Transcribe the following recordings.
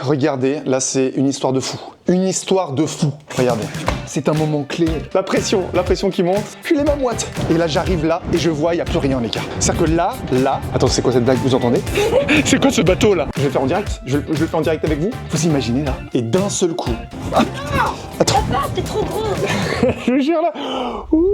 regardez, là c'est une histoire de fou. Une histoire de fou, regardez. C'est un moment clé. La pression qui monte. Je suis les mains moites. Et là j'arrive là et je vois, il n'y a plus rien les gars. C'est-à-dire que là... Attends, c'est quoi cette blague, vous entendez? C'est quoi ce bateau là? Je vais le faire en direct. Je le fais en direct avec vous. Vous imaginez là. Et d'un seul coup... Attends. T'es trop gros. Je vous jure là. Ouh.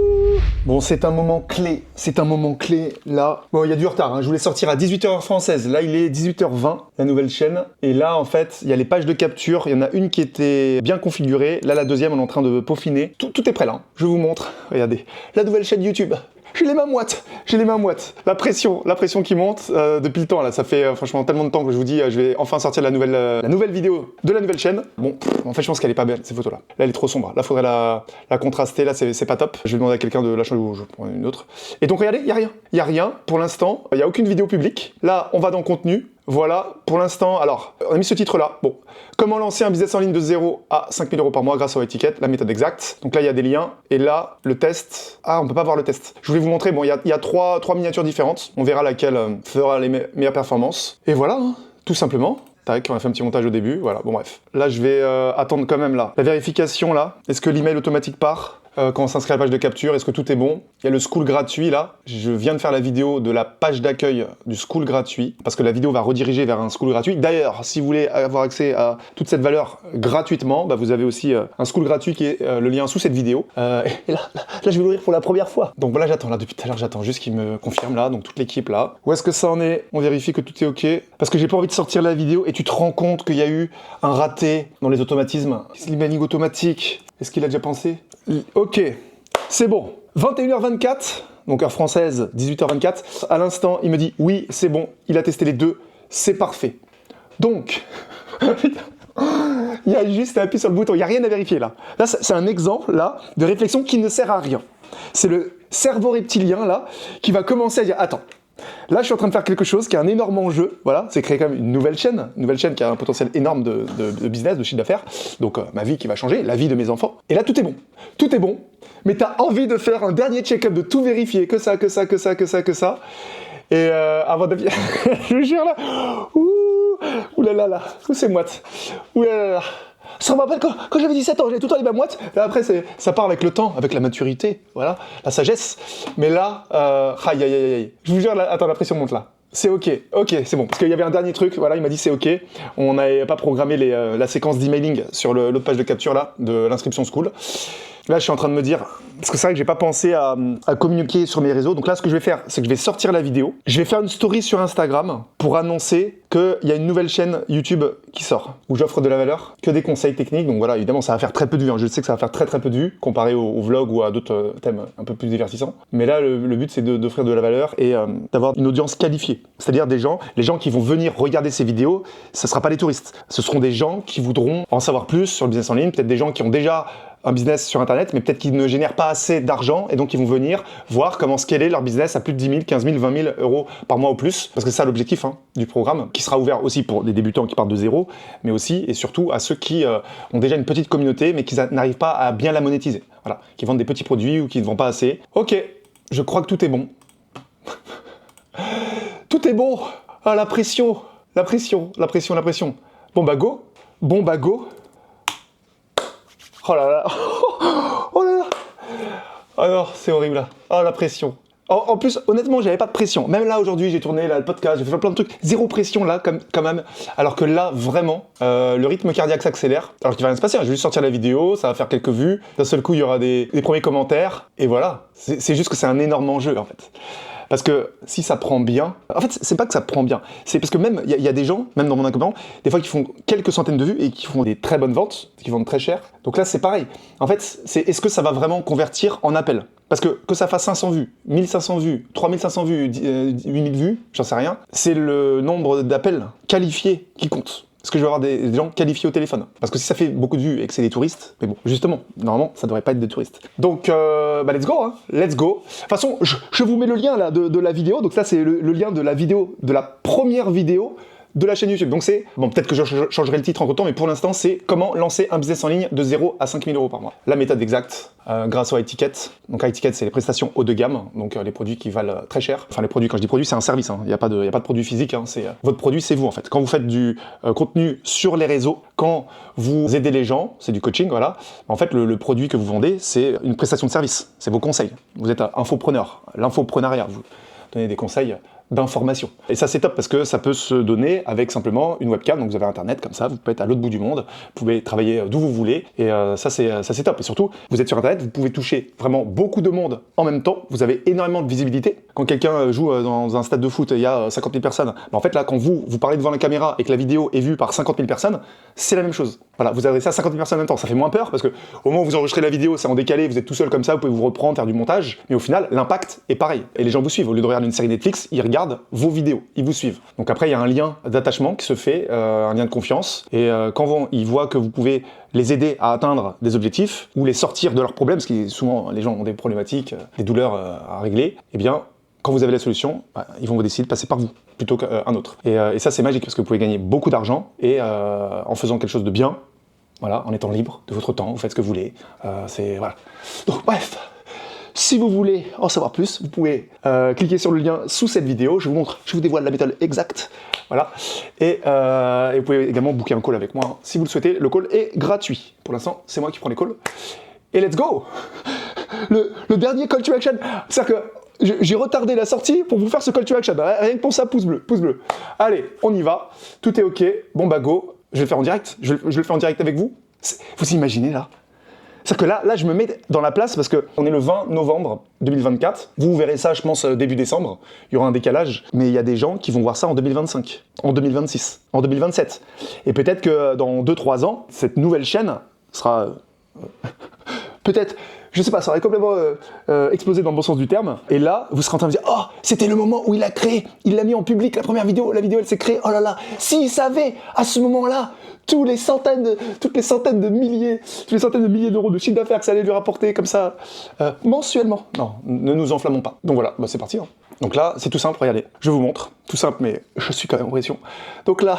Bon, c'est un moment clé. C'est un moment clé là. Bon, il y a du retard. Je voulais sortir à 18h française. Là, il est 18h20, la nouvelle chaîne. Et là, en fait, il y a les pages de capture. Il y en a une qui était bien configurée. Là, la deuxième, on est en train de peaufiner. Tout est prêt là. Je vous montre. Regardez. La nouvelle chaîne YouTube. J'ai les mains moites, j'ai les mains moites. La pression qui monte depuis le temps là. Ça fait franchement tellement de temps que je vous dis, je vais enfin sortir la nouvelle vidéo de la nouvelle chaîne. Bon, en fait, je pense qu'elle est pas belle cette photo là. Là, elle est trop sombre. Là, faudrait la contraster. Là, c'est pas top. Je vais demander à quelqu'un de la changer ou je prends une autre. Et donc, regardez, il y a rien pour l'instant. Il y a aucune vidéo publique. Là, on va dans contenu. Voilà, pour l'instant, alors, on a mis ce titre-là. Bon, comment lancer un business en ligne de 0 à 5 000 € par mois grâce à étiquette, la méthode exacte. Donc là, il y a des liens. Et là, le test... Ah, on peut pas voir le test. Je voulais vous montrer, bon, il y a trois miniatures différentes. On verra laquelle fera les meilleures performances. Et voilà, hein, tout simplement. Tac, on a fait un petit montage au début, voilà, bon bref. Là, je vais attendre quand même, là. La vérification, là. Est-ce que l'email automatique part quand on s'inscrit à la page de capture, est-ce que tout est bon? Il y a le school gratuit, là. Je viens de faire la vidéo de la page d'accueil du school gratuit, parce que la vidéo va rediriger vers un school gratuit. D'ailleurs, si vous voulez avoir accès à toute cette valeur gratuitement, bah, vous avez aussi un school gratuit qui est le lien sous cette vidéo. Et là, je vais l'ouvrir pour la première fois. Donc voilà, j'attends, là, depuis tout à l'heure, j'attends juste qu'il me confirme, là, donc toute l'équipe, là. Où est-ce que ça en est? On vérifie que tout est OK. Parce que j'ai pas envie de sortir la vidéo et tu te rends compte qu'il y a eu un raté dans les automatismes. L'emailing automatique, est-ce qu'il a déjà pensé? Ok, c'est bon. 21h24, donc heure française, 18h24. À l'instant, il me dit oui, c'est bon, il a testé les deux, c'est parfait. Donc, il y a juste à appuyer sur le bouton, il n'y a rien à vérifier là. Là, c'est un exemple là de réflexion qui ne sert à rien. C'est le cerveau reptilien là qui va commencer à dire attends. Là, je suis en train de faire quelque chose qui est un énorme enjeu. Voilà, c'est créer quand même une nouvelle chaîne qui a un potentiel énorme de business, de chiffre d'affaires. Donc, ma vie qui va changer, la vie de mes enfants. Et là, tout est bon. Tout est bon. Mais tu as envie de faire un dernier check-up, de tout vérifier, que ça. Et avant de... je vous jure là. Ouh là là. Où c'est moite. Ouh là là. Ça me rappelle quand j'avais 17 ans, j'avais tout le temps les mains moites. Et après, ça part avec le temps, avec la maturité, voilà, la sagesse. Mais là, aïe. Je vous jure, là, attends, la pression monte là. C'est ok, c'est bon. Parce qu'il y avait un dernier truc, voilà, il m'a dit c'est ok. On n'avait pas programmé la séquence d'emailing sur l'autre page de capture là, de l'inscription school. Là, je suis en train de me dire, parce que c'est vrai que j'ai pas pensé à communiquer sur mes réseaux. Donc là, ce que je vais faire, c'est que je vais sortir la vidéo. Je vais faire une story sur Instagram pour annoncer qu'il y a une nouvelle chaîne YouTube qui sort, où j'offre de la valeur, que des conseils techniques. Donc voilà, évidemment, ça va faire très peu de vues. Je sais que ça va faire très peu de vues, comparé au vlog ou à d'autres thèmes un peu plus divertissants. Mais là, le but, c'est d'offrir de la valeur et d'avoir une audience qualifiée. C'est-à-dire les gens qui vont venir regarder ces vidéos, ce ne sera pas les touristes. Ce seront des gens qui voudront en savoir plus sur le business en ligne, peut-être des gens qui ont déjà un business sur Internet, mais peut-être qu'ils ne génèrent pas assez d'argent et donc ils vont venir voir comment scaler leur business à plus de 10 000, 15 000, 20 000 euros par mois ou plus. Parce que c'est ça l'objectif du programme, qui sera ouvert aussi pour des débutants qui partent de zéro, mais aussi et surtout à ceux qui ont déjà une petite communauté, mais qui n'arrivent pas à bien la monétiser. Voilà, qui vendent des petits produits ou qui ne vendent pas assez. Ok, je crois que tout est bon. Tout est bon. Ah, la pression. Bon bah go. Oh là là. Oh là là. Oh non, c'est horrible là. Oh la pression. En plus, honnêtement, j'avais pas de pression. Même là, aujourd'hui, j'ai tourné là, le podcast, j'ai fait plein de trucs. Zéro pression là, quand même. Alors que là, vraiment, le rythme cardiaque s'accélère. Alors qu'il va rien se passer. Je vais juste sortir la vidéo, ça va faire quelques vues. D'un seul coup, il y aura des premiers commentaires. Et voilà. C'est juste que c'est un énorme enjeu, en fait. Parce que si ça prend bien... En fait, c'est pas que ça prend bien. C'est parce que même, il y a des gens, même dans mon accompagnement, des fois qui font quelques centaines de vues et qui font des très bonnes ventes, qui vendent très cher. Donc là, c'est pareil. En fait, est-ce que ça va vraiment convertir en appel? Parce que ça fasse 500 vues, 1500 vues, 3500 vues, 8000 vues, j'en sais rien, c'est le nombre d'appels qualifiés qui compte. Parce que je vais avoir des gens qualifiés au téléphone. Parce que si ça fait beaucoup de vues et que c'est des touristes, mais bon, justement, normalement, ça devrait pas être des touristes. Donc, let's go, hein, let's go. De toute façon, je vous mets le lien là de la vidéo. Donc ça, c'est le lien de la vidéo, de la première vidéo de la chaîne YouTube. Donc c'est, bon, peut-être que je changerai le titre en temps, mais pour l'instant, c'est comment lancer un business en ligne de 0 à 5 000 euros par mois. La méthode exacte, grâce au high ticket. Donc high ticket, c'est les prestations haut de gamme, donc les produits qui valent très cher. Enfin, les produits, quand je dis produits, c'est un service, hein. Il n'y a pas de produit physique, hein. C'est votre produit, c'est vous en fait. Quand vous faites du contenu sur les réseaux, quand vous aidez les gens, c'est du coaching, voilà. En fait, le produit que vous vendez, c'est une prestation de service, c'est vos conseils. Vous êtes infopreneur, l'infopreneuriat, vous donnez des conseils d'information. Et ça, c'est top parce que ça peut se donner avec simplement une webcam. Donc vous avez Internet comme ça, vous pouvez être à l'autre bout du monde, vous pouvez travailler d'où vous voulez. Et ça, c'est top. Et surtout, vous êtes sur Internet, vous pouvez toucher vraiment beaucoup de monde en même temps. Vous avez énormément de visibilité. Quand quelqu'un joue dans un stade de foot, il y a 50 000 personnes. En fait, là, quand vous parlez devant la caméra et que la vidéo est vue par 50 000 personnes, c'est la même chose. Voilà, vous adressez à 50 000 personnes en même temps. Ça fait moins peur parce que au moment où vous enregistrez la vidéo, c'est en décalé, vous êtes tout seul comme ça, vous pouvez vous reprendre, faire du montage. Mais au final, l'impact est pareil. Et les gens vous suivent. Au lieu de regarder une série Netflix, ils regardent vos vidéos. Ils vous suivent. Donc après, il y a un lien d'attachement qui se fait, un lien de confiance. Et quand ils voient que vous pouvez les aider à atteindre des objectifs ou les sortir de leurs problèmes, parce que souvent les gens ont des problématiques, des douleurs à régler, eh bien, quand vous avez la solution, ils vont vous décider de passer par vous plutôt qu'un autre. Et ça, c'est magique parce que vous pouvez gagner beaucoup d'argent et en faisant quelque chose de bien, voilà, en étant libre de votre temps, vous faites ce que vous voulez. Voilà. Donc bref. Si vous voulez en savoir plus, vous pouvez cliquer sur le lien sous cette vidéo. Je vous dévoile la méthode exacte. Voilà. Et vous pouvez également booker un call avec moi si vous le souhaitez. Le call est gratuit. Pour l'instant, c'est moi qui prends les calls. Et let's go! Le dernier call to action. C'est-à-dire que j'ai retardé la sortie pour vous faire ce call to action. Rien que pour ça, pouce bleu, pouce bleu. Allez, on y va. Tout est OK. Bon bah go. Je vais le faire en direct. Je le fais en direct avec vous. Vous imaginez là? C'est-à-dire que là, je me mets dans la place parce qu'on est le 20 novembre 2024. Vous verrez ça, je pense, début décembre. Il y aura un décalage. Mais il y a des gens qui vont voir ça en 2025, en 2026, en 2027. Et peut-être que dans 2-3 ans, cette nouvelle chaîne sera... peut-être... Je sais pas, ça aurait complètement explosé dans le bon sens du terme. Et là, vous serez en train de dire « Oh, c'était le moment où il a créé, il l'a mis en public, la première vidéo, la vidéo elle s'est créée, oh là là, s'il savait, à ce moment-là, toutes les centaines de milliers d'euros de chiffre d'affaires que ça allait lui rapporter comme ça, mensuellement. » Non, ne nous enflammons pas. Donc voilà, bah c'est parti. Hein. Donc là, c'est tout simple, regardez, je vous montre. Tout simple, mais je suis quand même en pression. Donc là,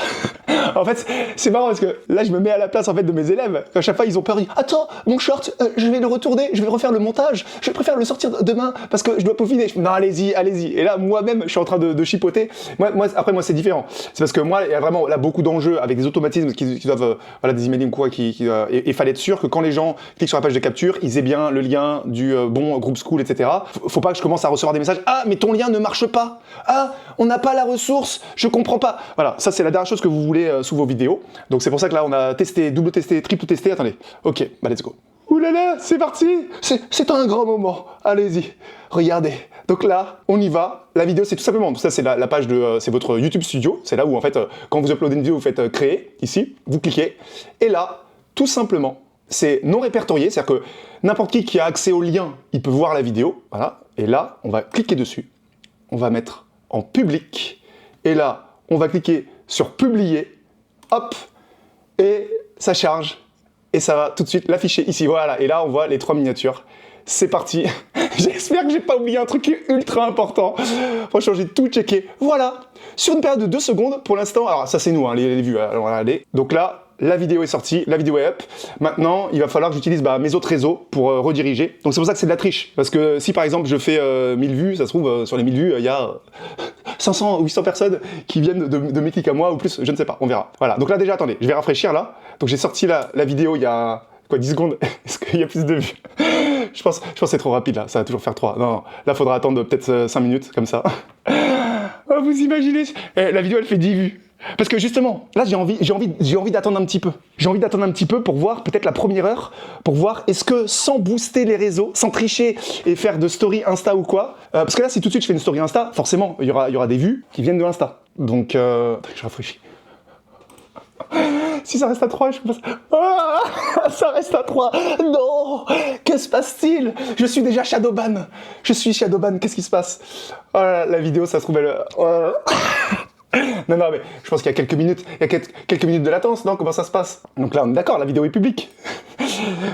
en fait, c'est marrant parce que là, je me mets à la place en fait de mes élèves. À chaque fois, ils ont peur. Ils disent, attends, mon short, je vais le retourner, je vais refaire le montage. Je préfère le sortir demain parce que je dois peaufiner. Non, allez-y, allez-y. Et là, moi-même, je suis en train de chipoter. Après, moi, c'est différent. C'est parce que moi, il y a vraiment là beaucoup d'enjeux avec des automatismes qui doivent, voilà, des emailing quoi, et il fallait être sûr que quand les gens cliquent sur la page de capture, ils aient bien le lien du bon groupe school, etc. Faut pas que je commence à recevoir des messages. Ah, mais ton lien ne marche pas. Ah, on n'a pas la ressource, je comprends pas. Voilà, ça c'est la dernière chose que vous voulez sous vos vidéos. Donc c'est pour ça que là on a testé, double testé, triple testé. Attendez, ok, bah let's go. Ouh là là, c'est parti. C'est un grand moment. Allez-y, regardez. Donc là, on y va. La vidéo, c'est tout simplement, ça c'est la page de, c'est votre YouTube Studio. C'est là où en fait, quand vous uploadez une vidéo, vous faites créer, ici, vous cliquez. Et là, tout simplement, c'est non répertorié, c'est-à-dire que n'importe qui a accès au lien, il peut voir la vidéo. Voilà. Et là, on va cliquer dessus. On va mettre en public, et là, on va cliquer sur publier, hop, et ça charge, et ça va tout de suite l'afficher ici, voilà, et là, on voit les 3 miniatures. C'est parti. J'espère que j'ai pas oublié un truc ultra important. Franchement, j'ai tout checké. Voilà, sur une période de 2 secondes, pour l'instant, alors ça c'est nous, hein, les vues, alors regardez. Donc là, la vidéo est sortie, la vidéo est up. Maintenant, il va falloir que j'utilise mes autres réseaux pour rediriger. Donc c'est pour ça que c'est de la triche. Parce que si par exemple je fais 1000 vues, ça se trouve sur les 1000 vues, il y a 500 ou 800 personnes qui viennent de mes clics à moi ou plus, je ne sais pas, on verra. Voilà, donc là déjà, attendez, je vais rafraîchir là. Donc j'ai sorti la vidéo il y a... Quoi, 10 secondes? Est-ce qu'il y a plus de vues? Je pense que c'est trop rapide là, ça va toujours faire 3. Non, là faudra attendre peut-être 5 minutes, comme ça. Oh, vous imaginez? La vidéo elle fait 10 vues. Parce que justement, là j'ai envie d'attendre un petit peu. J'ai envie d'attendre un petit peu pour voir peut-être la première heure, pour voir est-ce que sans booster les réseaux, sans tricher et faire de story Insta ou quoi, parce que là si tout de suite je fais une story Insta, forcément il y aura des vues qui viennent de Insta. Donc je rafraîchis. Si ça reste à 3, je pense... Ah, ça reste à 3. Non, que se passe-t-il? Je suis déjà shadowban. Je suis shadowban, qu'est-ce qui se passe? Oh là, la vidéo, ça se trouve, elle... Oh. Non, mais je pense qu'il y a quelques minutes, de latence, non? Comment ça se passe? Donc là, on est d'accord, la vidéo est publique.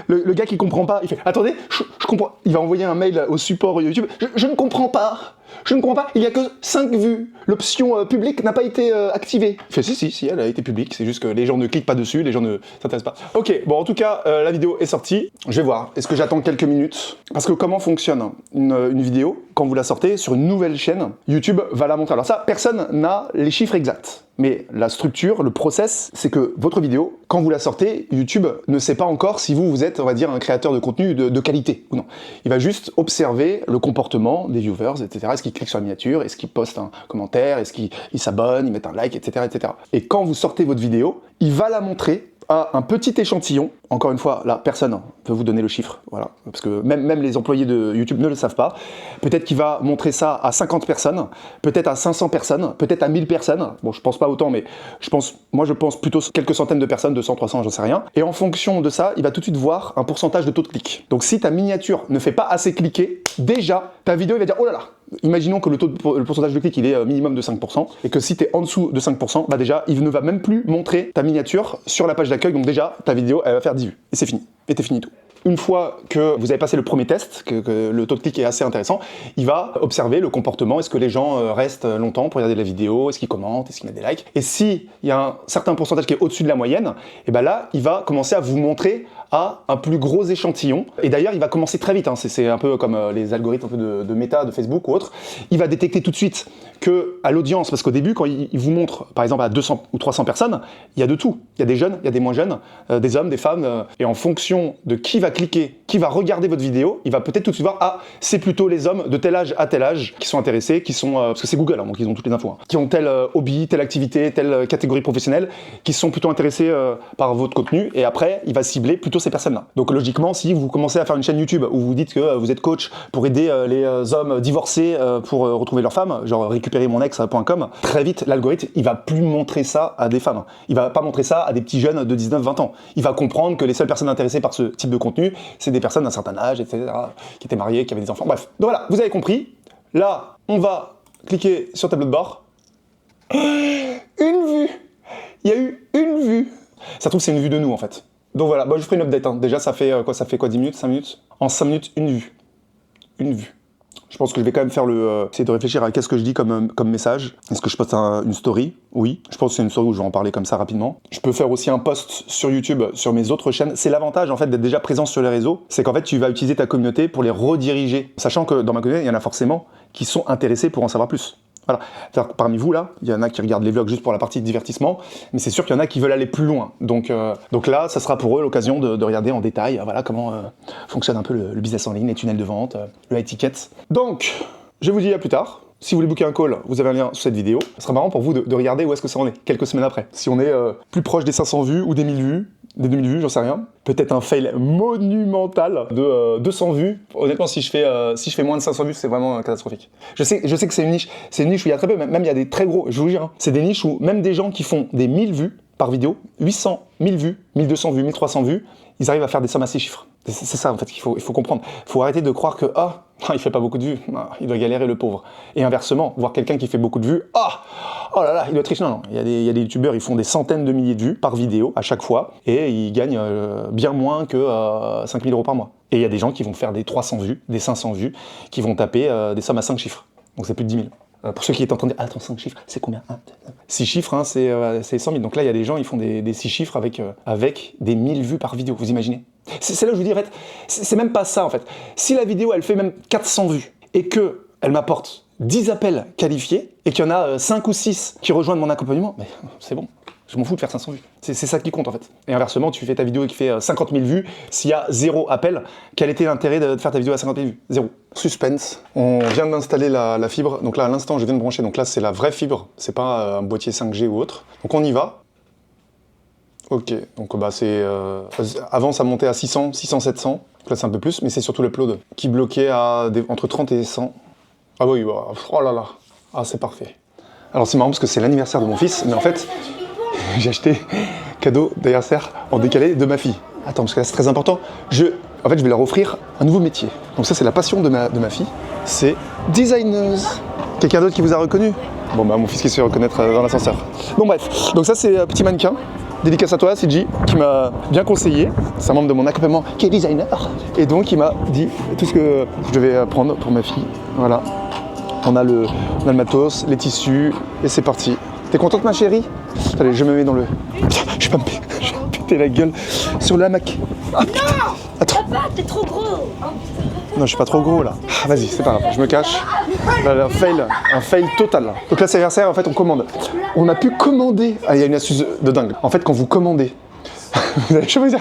Le gars qui comprend pas, il fait « Attendez, je comprends... » Il va envoyer un mail au support YouTube. Je ne comprends pas. Je ne comprends pas, il n'y a que 5 vues. L'option publique n'a pas été activée. Il fait si, elle a été publique, c'est juste que les gens ne cliquent pas dessus, les gens ne s'intéressent pas. Ok, bon en tout cas, la vidéo est sortie. Je vais voir, est-ce que j'attends quelques minutes? Parce que comment fonctionne une vidéo quand vous la sortez sur une nouvelle chaîne? YouTube va la montrer. Alors ça, personne n'a les chiffres exacts. Mais la structure, le process, c'est que votre vidéo, quand vous la sortez, YouTube ne sait pas encore si vous êtes, on va dire, un créateur de contenu de qualité ou non. Il va juste observer le comportement des viewers, etc. Est-ce qu'ils cliquent sur la miniature? Est-ce qu'ils postent un commentaire? Est-ce qu'ils s'abonnent? Ils mettent un like, etc., etc. Et quand vous sortez votre vidéo, il va la montrer à un petit échantillon. Encore une fois, là, personne ne peut vous donner le chiffre, voilà, parce que même les employés de YouTube ne le savent pas. Peut-être qu'il va montrer ça à 50 personnes, peut-être à 500 personnes, peut-être à 1000 personnes. Bon, je pense pas autant, mais je pense plutôt quelques centaines de personnes, 200, 300, j'en sais rien. Et en fonction de ça, il va tout de suite voir un pourcentage de taux de clic. Donc si ta miniature ne fait pas assez cliquer, déjà, ta vidéo, il va dire, oh là là, imaginons que le pourcentage de clic, il est minimum de 5%, et que si tu es en dessous de 5%, bah déjà, il ne va même plus montrer ta miniature sur la page d'accueil, donc déjà, ta vidéo, elle va faire 10 vues. Et c'est fini. Et t'es fini tout. Une fois que vous avez passé le premier test, que le taux de clic est assez intéressant, il va observer le comportement. Est-ce que les gens restent longtemps pour regarder la vidéo? Est-ce qu'ils commentent? Est-ce qu'ils mettent des likes? Et s'il y a un certain pourcentage qui est au-dessus de la moyenne, et ben là, il va commencer à vous montrer à un plus gros échantillon. Et d'ailleurs, il va commencer très vite. Hein. C'est un peu comme les algorithmes un peu de Meta, de Facebook ou autre. Il va détecter tout de suite que à l'audience, parce qu'au début, quand il vous montre, par exemple, à 200 ou 300 personnes, il y a de tout. Il y a des jeunes, il y a des moins jeunes, des hommes, des femmes. Et en fonction de qui va cliquer, qui va regarder votre vidéo, il va peut-être tout de suite voir, ah, c'est plutôt les hommes de tel âge à tel âge qui sont intéressés, qui sont, parce que c'est Google, hein, donc ils ont toutes les infos, hein, qui ont tel hobby, telle activité, telle catégorie professionnelle, qui sont plutôt intéressés par votre contenu. Et après, il va cibler plutôt ces personnes-là. Donc logiquement, si vous commencez à faire une chaîne YouTube où vous dites que vous êtes coach pour aider les hommes divorcés pour retrouver leur femme, genre récupérer mon ex.com, très vite, l'algorithme, il va plus montrer ça à des femmes. Il va pas montrer ça à des petits jeunes de 19-20 ans. Il va comprendre que les seules personnes intéressées par ce type de contenu, c'est des personnes d'un certain âge, etc., qui étaient mariées, qui avaient des enfants. Bref. Donc voilà, vous avez compris. Là, on va cliquer sur tableau de bord. Une vue. Il y a eu une vue. Ça trouve, c'est une vue de nous, en fait. Donc voilà, je ferai une update. Hein. Déjà, ça fait quoi, 10 minutes, 5 minutes? En 5 minutes, une vue. Une vue. Je pense que je vais quand même faire essayer de réfléchir à qu'est-ce que je dis comme message. Est-ce que je poste une story? Oui. Je pense que c'est une story où je vais en parler comme ça rapidement. Je peux faire aussi un post sur YouTube, sur mes autres chaînes. C'est l'avantage, en fait, d'être déjà présent sur les réseaux. C'est qu'en fait, tu vas utiliser ta communauté pour les rediriger. Sachant que dans ma communauté, il y en a forcément qui sont intéressés pour en savoir plus. Voilà. C'est-à-dire que parmi vous, là, il y en a qui regardent les vlogs juste pour la partie divertissement, mais c'est sûr qu'il y en a qui veulent aller plus loin. Donc là, ça sera pour eux l'occasion de regarder en détail voilà, comment fonctionne un peu le business en ligne, les tunnels de vente, le high ticket. Donc, je vous dis à plus tard. Si vous voulez booker un call, vous avez un lien sous cette vidéo. Ce sera marrant pour vous de regarder où est-ce que ça en est, quelques semaines après. Si on est plus proche des 500 vues ou des 1000 vues, des 2000 vues, j'en sais rien. Peut-être un fail monumental de 200 vues. Honnêtement, si je fais moins de 500 vues, c'est vraiment catastrophique. Je sais que c'est une niche où il y a très peu, même il y a des très gros, je vous jure, hein, c'est des niches où même des gens qui font des 1000 vues par vidéo, 800, 1000 vues, 1200 vues, 1300 vues, ils arrivent à faire des sommes à 6 chiffres. C'est ça en fait qu'il faut comprendre. Il faut arrêter de croire que il fait pas beaucoup de vues, il doit galérer le pauvre. Et inversement, voir quelqu'un qui fait beaucoup de vues, oh là là, il doit tricher. Non, il y a des youtubeurs, ils font des centaines de milliers de vues par vidéo à chaque fois et ils gagnent bien moins que 5000 € par mois. Et il y a des gens qui vont faire des 300 vues, des 500 vues, qui vont taper des sommes à 5 chiffres. Donc c'est plus de 10 000. Pour ceux qui étaient en train de dire, attends, 5 chiffres, c'est combien? 6 chiffres, hein, c'est 100 000. Donc là, il y a des gens, ils font des 6 chiffres avec des 1000 vues par vidéo, vous imaginez? C'est là où je vous dis, en fait, c'est même pas ça, en fait. Si la vidéo, elle fait même 400 vues, et que elle m'apporte 10 appels qualifiés, et qu'il y en a 5 ou 6 qui rejoignent mon accompagnement, mais c'est bon. Je m'en fous de faire 500 vues. C'est ça qui compte en fait. Et inversement, tu fais ta vidéo qui fait 50 000 vues, s'il y a 0 appel, quel était l'intérêt de faire ta vidéo à 50 000 vues? 0. Suspense. On vient d'installer la fibre. Donc là, à l'instant, je viens de brancher. Donc là, c'est la vraie fibre. C'est pas un boîtier 5G ou autre. Donc on y va. Ok. Donc c'est... avant, ça montait à 600, 700. Donc là, c'est un peu plus. Mais c'est surtout l'upload qui bloquait à entre 30 et 100. Ah oui, oh là là. Ah, c'est parfait. Alors c'est marrant parce que c'est l'anniversaire de mon fils. Mais en fait... j'ai acheté cadeau d'anniversaire en décalé de ma fille. Attends, parce que là c'est très important. Je vais leur offrir un nouveau métier. Donc ça c'est la passion de ma fille. C'est designeuse. Quelqu'un d'autre qui vous a reconnu? Bon mon fils qui se fait reconnaître dans l'ascenseur. Bon bref, donc ça c'est un petit mannequin. Dédicace à toi, CJ, qui m'a bien conseillé. C'est un membre de mon accompagnement qui est designer. Et donc il m'a dit tout ce que je devais prendre pour ma fille. Voilà. On a le matos, les tissus, et c'est parti. T'es contente ma chérie? Allez, je me mets dans le... Je vais pas me péter la gueule sur le hamac. Ah, Non. attends. Papa, t'es trop gros. Non, je suis pas trop gros là. Ah, vas-y, c'est pas grave, je me cache. Là, un fail total. Là. Donc là, c'est anniversaire, en fait, on commande. On a pu commander. Ah, il y a une astuce de dingue. En fait, quand vous commandez, vous allez choisir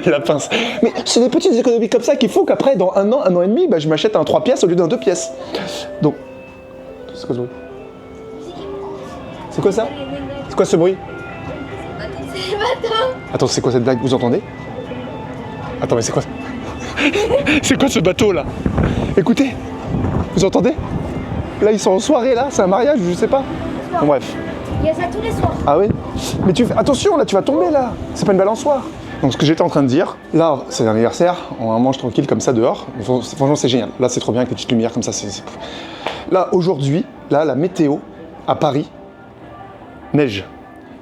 la pince. Mais c'est des petites économies comme ça qu'il faut qu'après, dans un an et demi, bah, je m'achète un 3 pièces au lieu d'un 2 pièces. Donc, c'est quoi ce bruit? C'est quoi ça? C'est quoi ce bruit? C'est le bateau. Attends, c'est quoi cette blague? Vous entendez? Attends, mais c'est quoi? C'est quoi ce bateau là? Écoutez, vous entendez? Là, ils sont en soirée là, c'est un mariage, je sais pas. Bon, bref. Il y a ça tous les soirs. Ah oui? Mais attention, là, tu vas tomber là. C'est pas une balançoire. Donc, ce que j'étais en train de dire, là, c'est l'anniversaire, on mange tranquille comme ça dehors. Franchement, c'est génial. Là, c'est trop bien avec les petites lumières comme ça. Là, aujourd'hui, là, la météo à Paris, neige.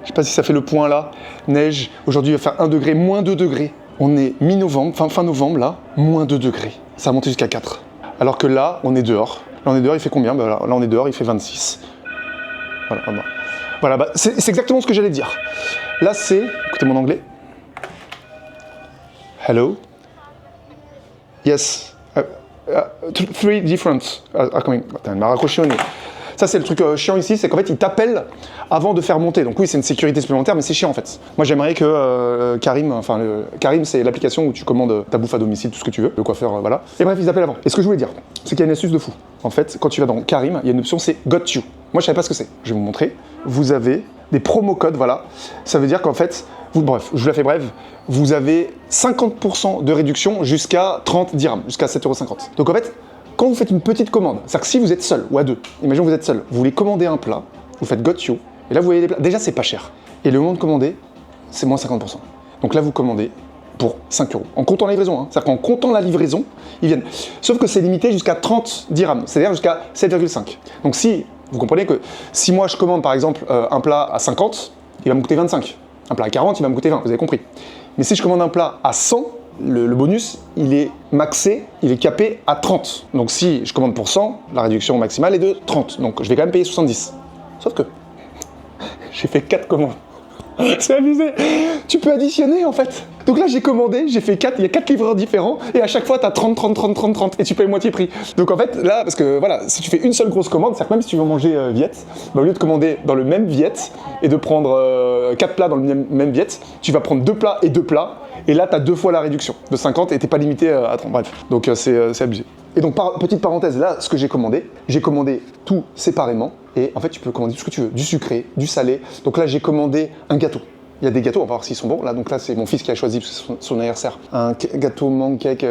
Je sais pas si ça fait le point là. Neige. Aujourd'hui, il va faire 1 degré, moins 2 degrés. On est mi-novembre, fin novembre là, moins 2 degrés. Ça a monté jusqu'à 4. Alors que là, on est dehors. Là, on est dehors, il fait combien? Bah, là, on est dehors, il fait 26. Voilà, bah, c'est exactement ce que j'allais dire. Là, c'est... Écoutez mon anglais. Hello. Yes. 3 different are coming. Attends, il m'a raccroché au nez. Ça, c'est le truc chiant ici, c'est qu'en fait, ils t'appellent avant de faire monter. Donc oui, c'est une sécurité supplémentaire, mais c'est chiant en fait. Moi, j'aimerais que Karim, Karim, c'est l'application où tu commandes ta bouffe à domicile, tout ce que tu veux, le coiffeur, voilà. Et bref, ils appellent avant. Et ce que je voulais dire, c'est qu'il y a une astuce de fou. En fait, quand tu vas dans Karim, il y a une option, c'est Got You. Moi, je savais pas ce que c'est. Je vais vous montrer. Vous avez des promo codes, voilà. Ça veut dire qu'en fait, bref, je vous la fais brève, vous avez 50% de réduction jusqu'à 30 dirhams, jusqu'à 7,50 €. Donc en fait, quand vous faites une petite commande, c'est-à-dire que si vous êtes seul ou à deux, imaginons vous êtes seul, vous voulez commander un plat, vous faites Got You, et là vous voyez les plats, déjà c'est pas cher. Et le moment de commander, c'est moins 50%. Donc là vous commandez pour 5 €. En comptant la livraison, hein. C'est-à-dire qu'en comptant la livraison, ils viennent. Sauf que c'est limité jusqu'à 30 dirhams, c'est-à-dire jusqu'à 7,5. Donc si, vous comprenez que si moi je commande par exemple un plat à 50, il va me coûter 25. Un plat à 40, il va me coûter 20, vous avez compris. Mais si je commande un plat à 100, le bonus, il est maxé, il est capé à 30. Donc si je commande pour 100, la réduction maximale est de 30. Donc je vais quand même payer 70. Sauf que j'ai fait 4 commandes. C'est abusé. Tu peux additionner en fait. Donc là j'ai commandé, j'ai fait 4, il y a 4 livreurs différents et à chaque fois t'as 30, 30, 30, 30, 30 et tu payes moitié prix. Donc en fait là, parce que voilà, si tu fais une seule grosse commande, c'est-à-dire que même si tu veux manger Viette, bah, au lieu de commander dans le même Viette et de prendre 4 plats dans le même Viette, tu vas prendre 2 plats et 2 plats et là t'as 2 fois la réduction de 50 et t'es pas limité à 30. Bref, donc c'est abusé. Et donc petite parenthèse, là ce que j'ai commandé tout séparément et en fait tu peux commander tout ce que tu veux, du sucré, du salé. Donc là j'ai commandé un gâteau. Il y a des gâteaux, on va voir s'ils sont bons. Là, donc là, c'est mon fils qui a choisi son anniversaire. Un gâteau mangue cake,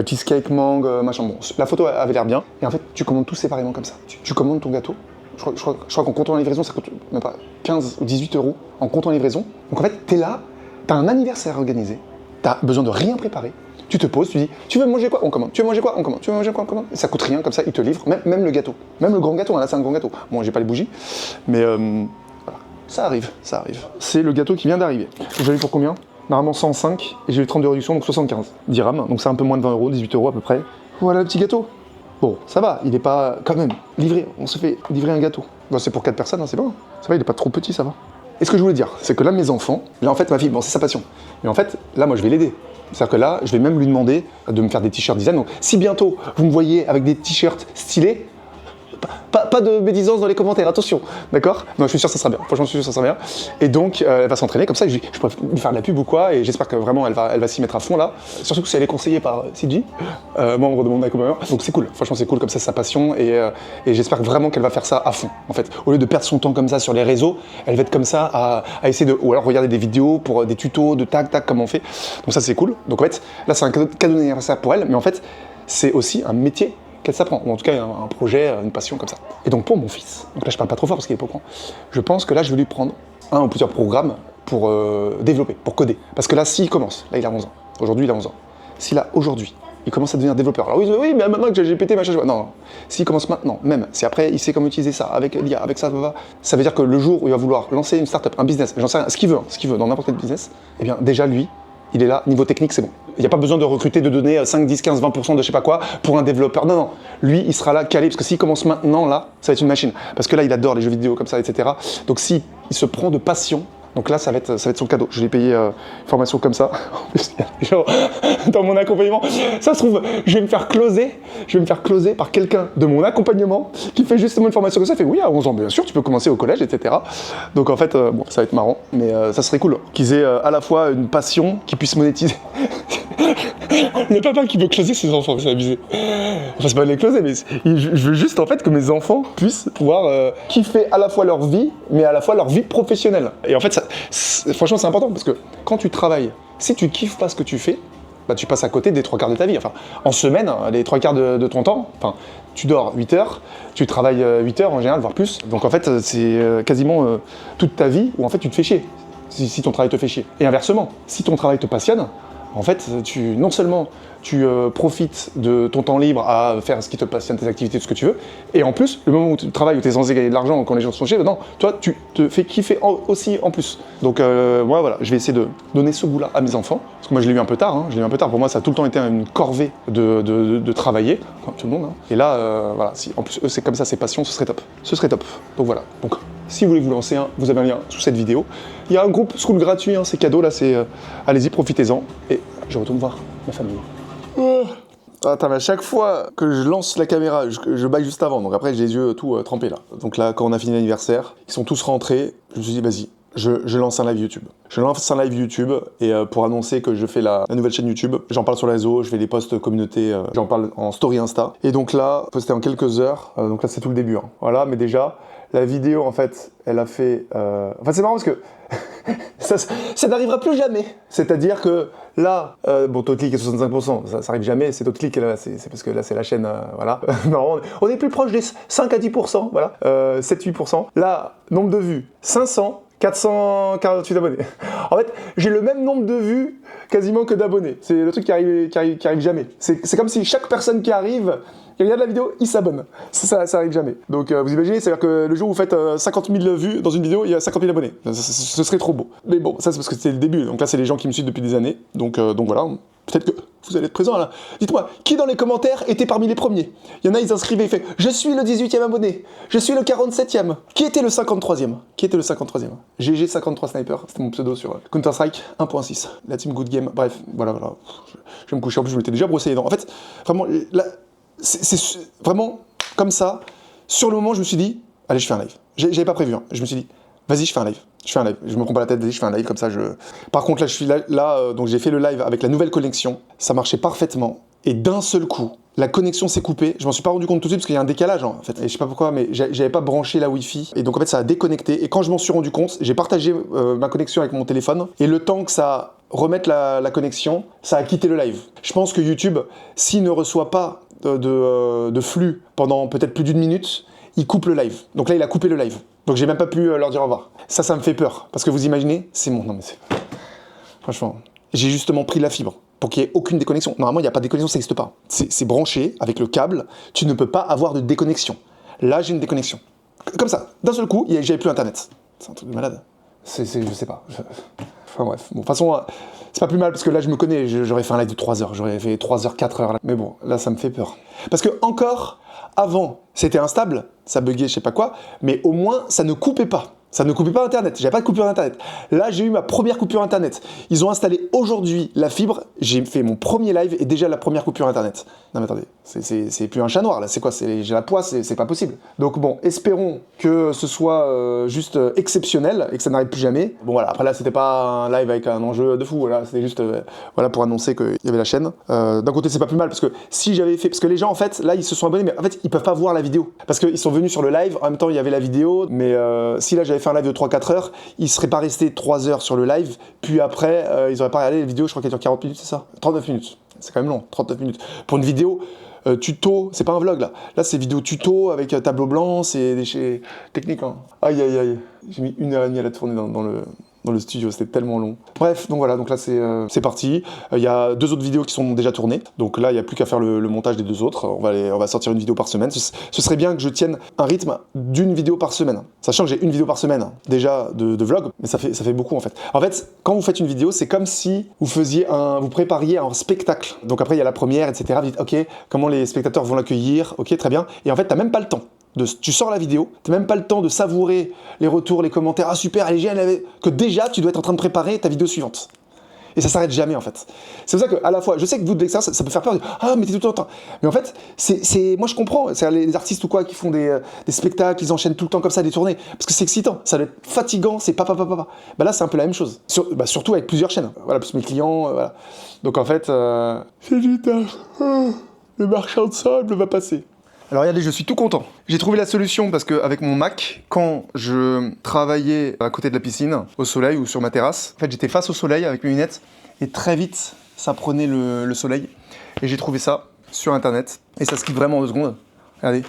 cheesecake mangue, machin. Bon, la photo avait l'air bien. Et en fait, tu commandes tout séparément comme ça. Tu commandes ton gâteau. Je crois qu'en comptant la livraison, ça coûte même pas 15 ou 18 € en comptant la livraison. Donc en fait, t'es là, t'as un anniversaire organisé, t'as besoin de rien préparer. Tu te poses, tu dis, tu veux manger quoi? On commande. Tu veux manger quoi? On commande. Tu veux manger quoi? On commande. Et ça coûte rien, comme ça, ils te livrent. Même le gâteau. Même le grand gâteau, hein, là, c'est un grand gâteau. Bon, j'ai pas les bougies, mais ça arrive. C'est le gâteau qui vient d'arriver. J'ai eu pour combien? Normalement 105 et j'ai eu 30 de réduction, donc 75 dirhams. Donc c'est un peu moins de 20 €, 18 € à peu près. Voilà le petit gâteau. Bon, ça va, il est pas quand même livré. On se fait livrer un gâteau. Bon, c'est pour 4 personnes, hein, c'est bon. Ça va, il est pas trop petit, ça va. Et ce que je voulais dire, c'est que là, mes enfants, là en fait, ma fille, bon, c'est sa passion. Mais en fait, là, moi, je vais l'aider. C'est-à-dire que là, je vais même lui demander de me faire des t-shirts design. Donc si bientôt vous me voyez avec des t-shirts stylés, pas de médisance dans les commentaires, attention, d'accord? Non, je suis sûr que ça sera bien, franchement, je suis sûr que ça sera bien. Et donc, elle va s'entraîner, comme ça, je pourrais lui faire de la pub ou quoi, et j'espère que vraiment, elle va s'y mettre à fond, là. Surtout que si elle est conseillée par CG, membre de mon accompagnement. Donc c'est cool, franchement, c'est cool, comme ça, c'est sa passion, et j'espère vraiment qu'elle va faire ça à fond, en fait. Au lieu de perdre son temps comme ça sur les réseaux, elle va être comme ça à essayer de, ou alors regarder des vidéos pour des tutos de tac, comment on fait. Donc ça, c'est cool. Donc en fait, là, c'est un cadeau d'anniversaire pour elle, mais en fait, c'est aussi un métier qu'elle s'apprend, ou en tout cas un projet, une passion comme ça. Et donc pour mon fils, donc là je parle pas trop fort parce qu'il est pas au courant, je pense que là je vais lui prendre un ou plusieurs programmes pour développer, pour coder. Parce que là s'il commence, là il a 11 ans, aujourd'hui il a 11 ans, si là aujourd'hui il commence à devenir développeur, alors oui mais maintenant que j'ai GPT machin, non, s'il commence maintenant, même si après il sait comment utiliser ça, avec l'IA, avec ça veut dire que le jour où il va vouloir lancer une startup, un business, j'en sais rien, ce qu'il veut dans n'importe quel business, eh bien déjà lui, il est là, niveau technique, c'est bon. Il n'y a pas besoin de recruter, de donner 5, 10, 15, 20% de je sais pas quoi pour un développeur. Non, non. Lui, il sera là calé, parce que s'il commence maintenant, là, ça va être une machine. Parce que là, il adore les jeux vidéo comme ça, etc. Donc s'il se prend de passion, donc là, ça va être son cadeau. Je lui ai payé une formation comme ça. En plus, genre, dans mon accompagnement, ça se trouve, je vais me faire closer par quelqu'un de mon accompagnement qui fait justement une formation comme ça. Il fait oui, à 11 ans, bien sûr, tu peux commencer au collège, etc. Donc en fait, bon, ça va être marrant, mais ça serait cool qu'ils aient à la fois une passion qui puisse monétiser. Le papa qui veut closer ses enfants, c'est abusé. Enfin, c'est pas de les closer, mais je veux juste en fait que mes enfants puissent pouvoir kiffer à la fois leur vie, mais à la fois leur vie professionnelle. Et en fait, franchement, c'est important parce que quand tu travailles, si tu kiffes pas ce que tu fais, bah, tu passes à côté des 3 quarts de ta vie. Enfin, en semaine, les 3 quarts de ton temps, enfin, tu dors 8 heures, tu travailles 8 heures en général, voire plus. Donc en fait, c'est quasiment toute ta vie où en fait tu te fais chier, si ton travail te fait chier. Et inversement, si ton travail te passionne, en fait, non seulement tu profites de ton temps libre à faire ce qui te passionne, tes activités, tout ce que tu veux, et en plus, le moment où tu travailles, où tu es censé gagner de l'argent, quand les gens sont chiés, non, toi, tu te fais kiffer aussi en plus. Donc, moi, voilà, je vais essayer de donner ce goût-là à mes enfants, parce que moi, je l'ai eu un peu tard, Pour moi, ça a tout le temps été une corvée de travailler, comme tout le monde. Hein. Et là, voilà, si en plus, eux, c'est comme ça, c'est passion, ce serait top. Ce serait top. Donc, voilà. Donc, si vous voulez vous lancer, vous avez un lien sous cette vidéo. Il y a un groupe school gratuit, c'est cadeau, là, allez-y, profitez-en. Et je retourne voir ma famille. Attends, mais à chaque fois que je lance la caméra, je baille juste avant, donc après j'ai les yeux tout trempés là. Donc là, quand on a fini l'anniversaire, ils sont tous rentrés, je me suis dit, vas-y, je lance un live YouTube. Je lance un live YouTube et pour annoncer que je fais la nouvelle chaîne YouTube, j'en parle sur les réseaux, je fais des posts communauté, j'en parle en story Insta. Et donc là, posté en quelques heures, donc là c'est tout le début. Voilà, mais déjà, la vidéo en fait, elle a fait... Enfin c'est marrant parce que ça n'arrivera plus jamais. C'est-à-dire que là, bon, Totclic est 65%, ça arrive jamais, c'est Totclic, c'est parce que là c'est la chaîne, voilà. Non, on est plus proche des 5 à 10%, voilà, 7-8%. Là, nombre de vues, 500, 448 abonnés. En fait, j'ai le même nombre de vues quasiment que d'abonnés. C'est le truc qui arrive jamais. C'est comme si chaque personne qui arrive, qui regarde la vidéo, il s'abonne. Ça arrive jamais. Donc vous imaginez, c'est-à-dire que le jour où vous faites 50 000 vues dans une vidéo, il y a 50 000 abonnés. Ce serait trop beau. Mais bon, ça c'est parce que c'était le début. Donc là, c'est les gens qui me suivent depuis des années. Donc voilà, peut-être que vous allez être présents là. Dites-moi, qui dans les commentaires était parmi les premiers? Il y en a, ils inscrivaient, ils font « Je suis le 18e abonné. Je suis le 47e. » Qui était le 53e? Qui était le 53e? GG53 Sniper, c'était mon pseudo sur Counter-Strike 1.6. La team Good Game. Bref, voilà. Je vais me coucher. En plus, je m'étais déjà brossé les dents. En fait, vraiment, là, c'est vraiment comme ça. Sur le moment, je me suis dit, allez, je fais un live. J'avais pas prévu. Je me suis dit, vas-y, je fais un live. Je me prends pas la tête, vas-y, je fais un live comme ça. Par contre, là, je suis là, donc j'ai fait le live avec la nouvelle connexion. Ça marchait parfaitement. Et d'un seul coup, la connexion s'est coupée. Je m'en suis pas rendu compte tout de suite parce qu'il y a un décalage en fait. Et je sais pas pourquoi, mais j'avais pas branché la Wi-Fi. Et donc en fait, ça a déconnecté. Et quand je m'en suis rendu compte, j'ai partagé ma connexion avec mon téléphone. Et le temps que ça remette la connexion, ça a quitté le live. Je pense que YouTube, s'il ne reçoit pas de flux pendant peut-être plus d'une minute, il coupe le live. Donc là, il a coupé le live. Donc j'ai même pas pu leur dire au revoir. Ça me fait peur. Parce que vous imaginez, c'est mon... Non mais c'est... Franchement, j'ai justement pris la fibre pour qu'il n'y ait aucune déconnexion. Normalement, il n'y a pas de déconnexion, ça n'existe pas. C'est branché avec le câble, tu ne peux pas avoir de déconnexion. Là, j'ai une déconnexion. Comme ça, d'un seul coup, j'avais plus Internet. C'est un truc de malade. Je sais pas. Enfin bref. Bon, de toute façon, c'est pas plus mal parce que là, je me connais. J'aurais fait un live de 3 heures. J'aurais fait 3 heures, 4 heures. Là. Mais bon, là, ça me fait peur. Parce que encore, avant, c'était instable, ça buguait, je sais pas quoi, mais au moins, ça ne coupait pas. Ça ne coupait pas Internet, j'avais pas de coupure Internet. Là, j'ai eu ma première coupure Internet. Ils ont installé aujourd'hui la fibre, j'ai fait mon premier live et déjà la première coupure Internet. Non mais attendez, c'est plus un chat noir là, c'est quoi? J'ai la poisse, c'est pas possible. Donc bon, espérons que ce soit juste exceptionnel et que ça n'arrive plus jamais. Bon voilà, après là, c'était pas un live avec un enjeu de fou, voilà, c'était juste voilà, pour annoncer qu'il y avait la chaîne. D'un côté, c'est pas plus mal parce que si j'avais fait... Parce que les gens, en fait, là, ils se sont abonnés, mais en fait, ils peuvent pas voir la vidéo. Parce qu'ils sont venus sur le live, en même temps, il y avait la vidéo, mais si là, j'avais fait un live de 3-4 heures, ils seraient pas restés 3 heures sur le live, puis après, ils auraient pas regardé la vidéo, je crois qu'elle dure 40 minutes, c'est ça? 39 minutes. C'est quand même long, 39 minutes. Pour une vidéo tuto, c'est pas un vlog là. Là, c'est vidéo tuto avec tableau blanc, c'est des techniques. Hein. Aïe, aïe, aïe. J'ai mis 1h30 à la tourner dans dans le studio, c'était tellement long. Bref, donc voilà, donc là c'est parti. Il y a 2 autres vidéos qui sont déjà tournées, donc là il n'y a plus qu'à faire le montage des 2 autres. On va sortir une vidéo par semaine. Ce serait bien que je tienne un rythme d'une vidéo par semaine, sachant que j'ai une vidéo par semaine déjà de vlog, mais ça fait beaucoup en fait. En fait, quand vous faites une vidéo, c'est comme si vous prépariez un spectacle. Donc après il y a la première, etc. Vous dites ok, comment les spectateurs vont l'accueillir, ok, très bien. Et en fait, t'as même pas le temps. Tu sors la vidéo, t'as même pas le temps de savourer les retours, les commentaires, ah super, elle est géniale, que déjà tu dois être en train de préparer ta vidéo suivante. Et ça s'arrête jamais en fait. C'est pour ça qu'à la fois, je sais que vous de l'extérieur, ça peut faire peur, ah mais t'es tout le temps. Mais en fait, moi je comprends, c'est les artistes ou quoi qui font des spectacles, ils enchaînent tout le temps comme ça, des tournées, parce que c'est excitant, ça doit être fatigant, c'est papa. Bah là c'est un peu la même chose, surtout avec plusieurs chaînes, voilà, plus mes clients, voilà. Donc en fait, c'est du taf, le marchand de sable va passer. Alors regardez, je suis tout content. J'ai trouvé la solution parce qu'avec mon Mac, quand je travaillais à côté de la piscine, au soleil ou sur ma terrasse, en fait j'étais face au soleil avec mes lunettes et très vite ça prenait le soleil. Et j'ai trouvé ça sur internet et ça se quitte vraiment en 2 secondes. Regardez.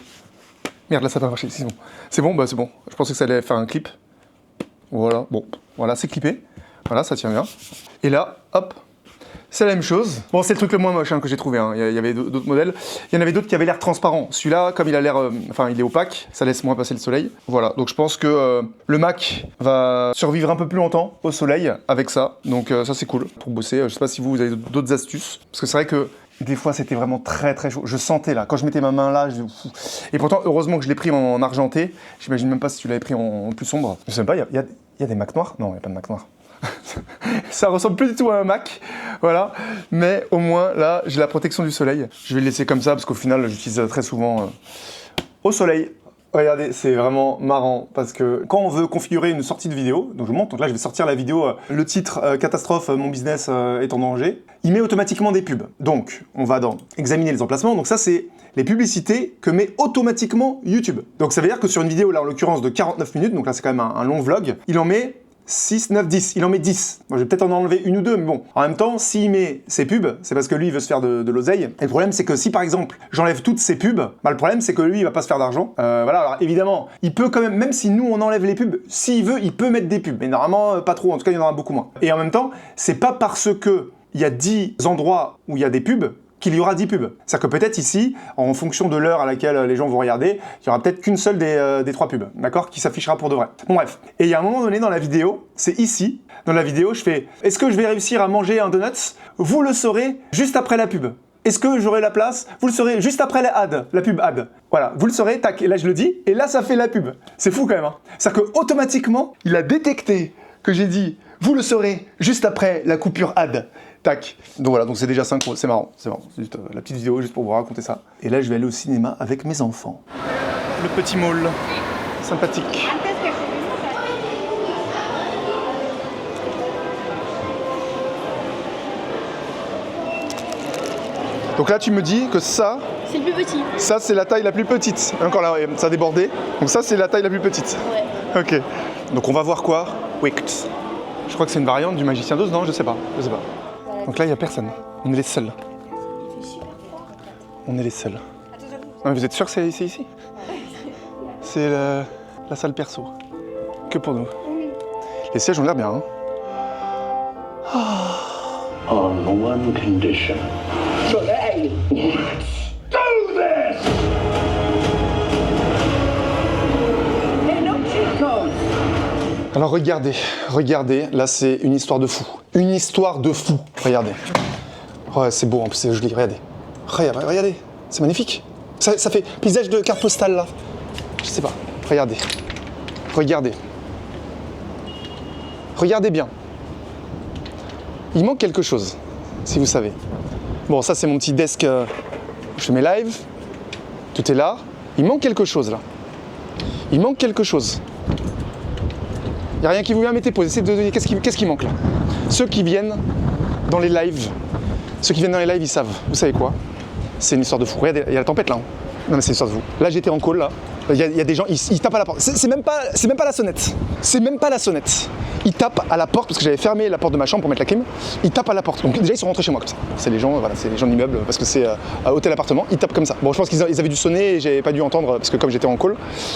Merde, là ça va marcher, c'est bon. C'est bon, bah c'est bon. Je pensais que ça allait faire un clip. Voilà, bon, voilà, c'est clippé. Voilà, ça tient bien. Et là, hop. C'est la même chose. Bon, c'est le truc le moins moche que j'ai trouvé. Il y avait d'autres modèles. Il y en avait d'autres qui avaient l'air transparents. Celui-là, comme il a l'air, il est opaque, ça laisse moins passer le soleil. Voilà. Donc je pense que le Mac va survivre un peu plus longtemps au soleil avec ça. Donc ça c'est cool pour bosser. Je sais pas si vous avez d'autres astuces, parce que c'est vrai que des fois c'était vraiment très très chaud. Je sentais là, quand je mettais ma main là, et pourtant heureusement que je l'ai pris en argenté. J'imagine même pas si tu l'avais pris en plus sombre. Je sais même pas. Il y a des Macs noirs? Non, il y a pas de Mac noir. Ça ressemble plus du tout à un Mac, voilà, mais au moins là j'ai la protection du soleil. Je vais le laisser comme ça parce qu'au final j'utilise très souvent au soleil. Regardez, c'est vraiment marrant parce que quand on veut configurer une sortie de vidéo, donc je monte, donc là je vais sortir la vidéo, le titre catastrophe, mon business est en danger, il met automatiquement des pubs. Donc on va dans examiner les emplacements, donc ça c'est les publicités que met automatiquement YouTube. Donc ça veut dire que sur une vidéo là en l'occurrence de 49 minutes, donc là c'est quand même un long vlog, il en met 6, 9, 10. Il en met 10. Moi, je vais peut-être en enlever 1 ou 2, mais bon. En même temps, s'il met ses pubs, c'est parce que lui, il veut se faire de l'oseille. Et le problème, c'est que si, par exemple, j'enlève toutes ses pubs, bah, le problème, c'est que lui, il va pas se faire d'argent. Voilà, alors évidemment, il peut quand même si nous, on enlève les pubs, s'il veut, il peut mettre des pubs. Mais normalement, pas trop. En tout cas, il y en aura beaucoup moins. Et en même temps, c'est pas parce que il y a 10 endroits où il y a des pubs qu'il y aura 10 pubs. C'est-à-dire que peut-être ici, en fonction de l'heure à laquelle les gens vont regarder, il y aura peut-être qu'une seule des 3 pubs, d'accord, qui s'affichera pour de vrai. Bon bref. Et il y a un moment donné dans la vidéo, c'est ici, dans la vidéo, je fais « Est-ce que je vais réussir à manger un donut ?» Vous le saurez juste après la pub. Est-ce que j'aurai la place? Vous le saurez juste après la pub ad. Voilà, vous le saurez, tac, et là je le dis, et là ça fait la pub. C'est fou quand même, hein. C'est-à-dire qu'automatiquement, il a détecté que j'ai dit « Vous le saurez juste après la coupure ad ». Tac. Donc voilà, donc c'est déjà synchro, c'est marrant. C'est juste la petite vidéo juste pour vous raconter ça. Et là, je vais aller au cinéma avec mes enfants. Le petit mall, sympathique. Donc là, tu me dis que ça... C'est le plus petit. Ça, c'est la taille la plus petite. Encore là, ça a débordé. Donc ça, c'est la taille la plus petite. Ouais. Ok. Donc on va voir quoi? Wicked. Je crois que c'est une variante du Magicien d'Oz, non? Je sais pas. Donc là, il n'y a personne. On est les seuls. On est les seuls. Non, mais vous êtes sûr que c'est ici? C'est la salle perso. Que pour nous. Les sièges ont l'air bien, hein? On one condition. Today, let's do this! Hey, no cheat codes! Alors regardez, là c'est une histoire de fou. Une histoire de fou. Regardez. Ouais, c'est beau en plus, c'est joli, regardez. Regardez, c'est magnifique. Ça fait paysage de carte postale là. Je sais pas, regardez. Regardez bien. Il manque quelque chose, si vous savez. Bon, ça c'est mon petit desk où je fais mes lives. Tout est là. Il manque quelque chose là. Il manque quelque chose. Il n'y a rien qui vous vient, mettez pause. Essayez de deviner qu'est-ce qui manque là. Ceux qui viennent dans les lives, ils savent. Vous savez quoi? C'est une histoire de fou. Regardez, il y a la tempête là. Hein. Non mais c'est sûr de vous. Là j'étais en call là. Il y a des gens, ils tapent à la porte. C'est même pas la sonnette. C'est même pas la sonnette. Ils tapent à la porte parce que j'avais fermé la porte de ma chambre pour mettre la clim. Ils tapent à la porte. Donc déjà ils sont rentrés chez moi comme ça. C'est les gens, voilà, c'est les gens de l'immeuble parce que c'est hôtel appartement. Ils tapent comme ça. Bon, je pense qu'ils avaient dû sonner et j'avais pas dû entendre parce que comme j'étais en call.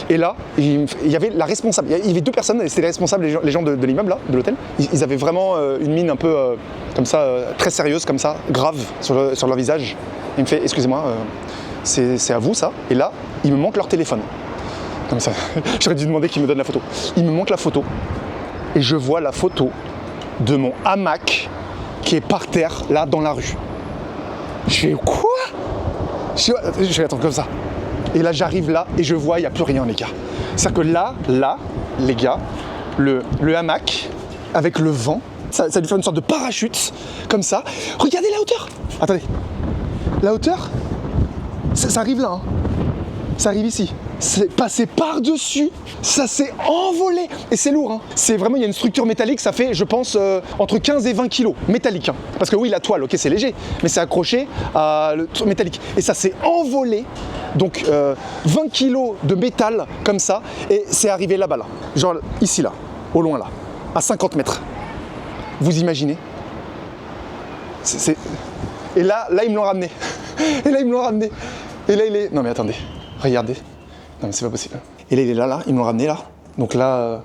Et là, il y avait la responsable. Il y avait deux personnes. C'était les responsables, les gens de l'immeuble là, de l'hôtel. Ils avaient vraiment une mine un peu comme ça, très sérieuse comme ça, grave sur leur visage. Il me fait, excusez-moi, c'est à vous ça. Et là, il me manque leur téléphone. Comme ça, j'aurais dû demander qu'ils me donnent la photo. Il me manque la photo et je vois la photo de mon hamac qui est par terre, là, dans la rue. Je fais quoi? Je vais attendre comme ça. Et là, j'arrive là et je vois, il n'y a plus rien, les gars. C'est-à-dire que là, les gars, le hamac, avec le vent, ça lui fait une sorte de parachute, comme ça. Regardez la hauteur. Attendez. La hauteur, ça arrive là, hein. Ça arrive ici. C'est passé par-dessus, ça s'est envolé. Et c'est lourd, hein. C'est vraiment, il y a une structure métallique, ça fait, je pense, entre 15 et 20 kilos. Métallique, hein. Parce que oui, la toile, ok, c'est léger, mais c'est accroché à le truc métallique. Et ça s'est envolé, donc 20 kilos de métal, comme ça, et c'est arrivé là-bas, là. Genre ici, là, au loin, là, à 50 mètres. Vous imaginez? Et là, ils me l'ont ramené. Et là, ils me l'ont ramené. Et là, il est... Non mais attendez, regardez. Non mais c'est pas possible. Et là, il est là, ils me l'ont ramené là. Donc là...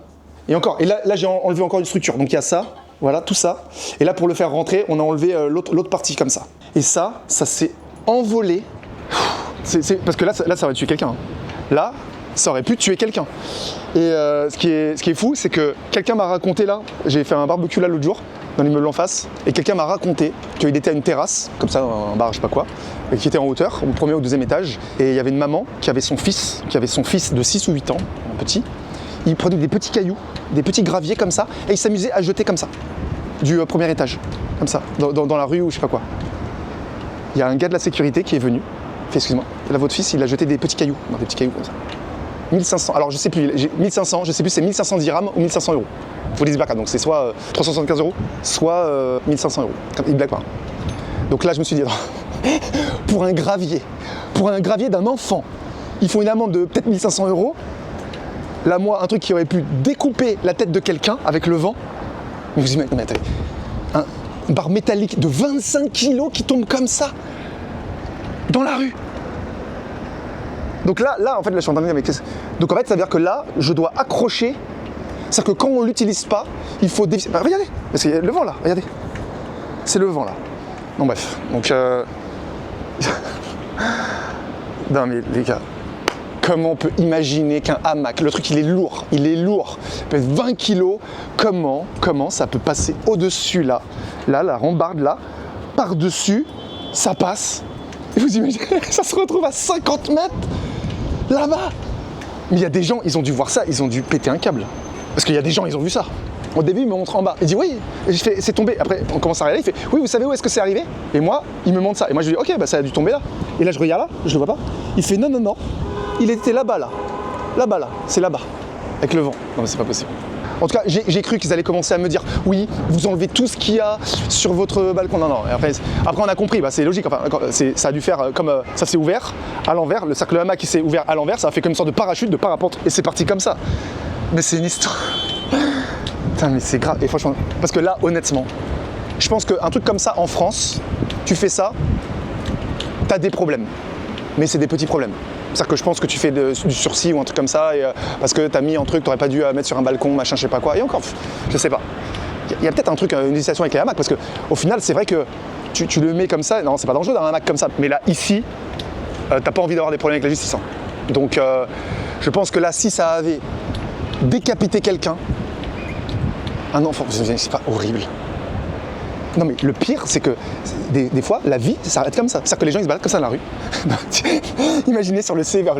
Et encore, et là j'ai enlevé encore une structure. Donc il y a ça, voilà, tout ça. Et là, pour le faire rentrer, on a enlevé l'autre partie comme ça. Et ça s'est envolé. Parce que là, ça aurait tué quelqu'un. Là, ça aurait pu tuer quelqu'un. Et ce qui est fou, c'est que quelqu'un m'a raconté là, j'ai fait un barbecue là l'autre jour, dans l'immeuble en face, et quelqu'un m'a raconté qu'il était à une terrasse, comme ça, un bar, je sais pas quoi, et qui était en hauteur, au premier ou au deuxième étage, et il y avait une maman qui avait son fils de 6 ou 8 ans, un petit. Il prenait des petits cailloux, des petits graviers comme ça, et il s'amusait à jeter comme ça, du premier étage, comme ça, dans la rue ou je sais pas quoi. Il y a un gars de la sécurité qui est venu, il fait excuse-moi, là votre fils il a jeté des petits cailloux, non, des petits cailloux comme ça. 1500, alors je sais plus, 1500, je sais plus c'est 1500 dirhams ou 1100 euros. Faut les barcades, donc c'est soit 375 euros, soit 1500 euros. Il blague pas. Donc là je me suis dit, pour un gravier d'un enfant, ils font une amende de peut-être 1500 euros. Là moi, un truc qui aurait pu découper la tête de quelqu'un avec le vent. Mais vous imaginez, mais attendez, une barre métallique de 25 kilos qui tombe comme ça, dans la rue. Donc là, en fait, là, je suis en train de dire, mais qu'est-ce... Donc en fait, ça veut dire que là, je dois accrocher. C'est-à-dire que quand on ne l'utilise pas, il faut dévisser. Bah, regardez, parce qu'il y a le vent là, regardez. C'est le vent là. Bon bref, donc... Non mais les gars, comment on peut imaginer qu'un hamac, le truc il est lourd, il pèse 20 kilos, comment ça peut passer au-dessus là, la rambarde là, par-dessus, ça passe. Et vous imaginez, ça se retrouve à 50 mètres là-bas. Mais il y a des gens, ils ont dû voir ça, ils ont dû péter un câble. Parce qu'il y a des gens, ils ont vu ça. Au début, il me montre en bas. Il dit oui. Et je fais, c'est tombé. Après, on commence à regarder. Il fait oui, vous savez où est-ce que c'est arrivé? Et moi, il me montre ça. Et moi, je lui dis ok, bah ça a dû tomber là. Et là, je regarde là, je le vois pas. Il fait non. Il était là-bas là. Là-bas là. C'est là-bas. Avec le vent. Non, mais c'est pas possible. En tout cas, j'ai cru qu'ils allaient commencer à me dire oui, vous enlevez tout ce qu'il y a sur votre balcon. Non. Et après, on a compris, bah, c'est logique. Enfin, ça a dû faire comme ça s'est ouvert à l'envers. Le cercle hamac qui s'est ouvert à l'envers, ça a fait comme une sorte de parachute, de parapente. Et c'est parti comme ça. Mais c'est une histoire. Putain, mais c'est grave. Et franchement, parce que là, honnêtement, je pense qu'un truc comme ça en France, tu fais ça, t'as des problèmes. Mais c'est des petits problèmes. C'est-à-dire que je pense que tu fais du sursis ou un truc comme ça, et, parce que t'as mis un truc, t'aurais pas dû mettre sur un balcon, machin, je sais pas quoi. Et encore, je sais pas. Il y a peut-être un truc, une législation avec les hamacs, parce qu'au final, c'est vrai que tu le mets comme ça. Non, c'est pas dangereux d'avoir un hamac comme ça. Mais là, ici, t'as pas envie d'avoir des problèmes avec la justice. Hein. Donc, je pense que là, si ça avait décapité quelqu'un, un enfant, c'est pas horrible. Non mais le pire, c'est que des fois, la vie s'arrête comme ça. C'est-à-dire que les gens ils se baladent comme ça dans la rue. Imaginez sur le CV,